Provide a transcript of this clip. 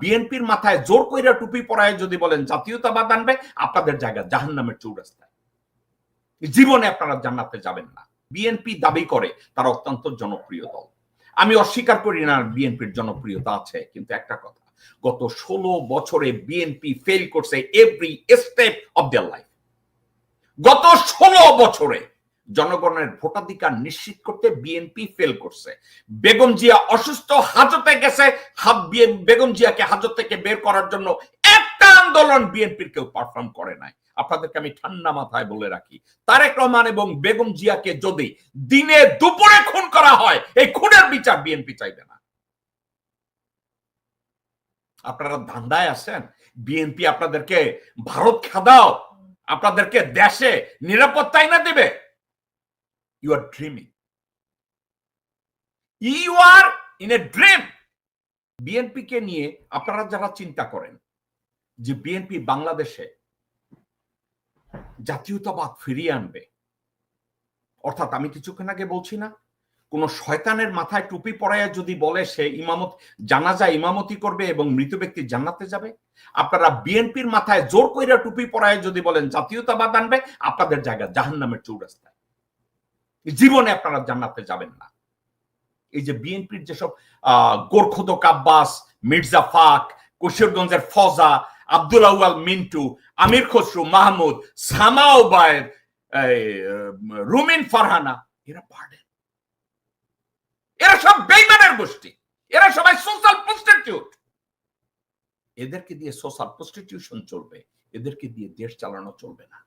বিএনপির মাথায় জোর কইরা টুপি পরায় যদি বলেন জাতীয়তাবাদ আনবে, আপনাদের জায়গা জাহান্নামের চৌরাস্তায়, জীবনে আপনারা জান্নাতে যাবেন না। বিএনপি দাবি করে তারা অত্যন্ত জনপ্রিয় দল, আমি অস্বীকার করি না বিএনপির জনপ্রিয়তা আছে, কিন্তু একটা কথা, গত 16 বছরে বিএনপি ফেল করছে every step of their life. গত 16 বছরে জনগণের ভোটাধিকার নিশ্চিত করতে বিএনপি ফেল করছে। বেগম জিয়া অসুস্থ, হাজতে গেছে, বেগম জিয়াকে হাজত থেকে বের করার জন্য একটা আন্দোলন বিএনপির কেউ পারফর্ম করে নাই। আপনাদেরকে আমি ঠান্ডা মাথায় বলে রাখি, তারেক রহমান এবং বেগম জিয়াকে যদি দিনে দুপুরে খুন করা হয়, এই খুনের বিচার বিএনপি চাইবে না। আপনারা ধান্দায় আছেন, বিএনপি আপনাদেরকে ভারত খাদাও, আপনাদেরকে দেশে নিরাপত্তাই না দেবে। You are dreaming. You are in a dream. BNP কে নিয়ে আপনারা যারা চিন্তা করেন যে বিএনপি বাংলাদেশে জাতীয়তাবাদ ফিরিয়ে আনবে, অর্থাৎ আমি কিছুক্ষণ আগে বলছি না, কোন শয়তানের মাথায় টুপি পরাইয়া যদি বলে সে ইমামত জানাজা ইমামতি করবে এবং মৃত ব্যক্তি জান্নাতে যাবে, আপনারা বিএনপির মাথায় জোর কইরা টুপি পরায় যদি বলেন জাতীয়তাবাদ আনবে, আপনাদের জায়গা জাহান্নামের চৌরাস্তায়, জীবনে আপনারা জান্নাতে যাবেন না। এই যে বিএনপির যেসব গোরখোদক আব্বাস, মির্জা ফাক, কিশোরগঞ্জের ফজা, আব্দুল আউয়াল মিন্টু, আমির খসরু মাহমুদ, সামা ওবায়েদ, রুমিন ফারহানা, এরা পার্ডেন, এরা সব বেঈমানের গোষ্ঠী, এরা সবাই সোশ্যাল প্রস্টিটিউট। এদেরকে দিয়ে সোশ্যাল প্রস্টিটিউশন চলবে, এদেরকে দিয়ে দেশ চালানো চলবে না।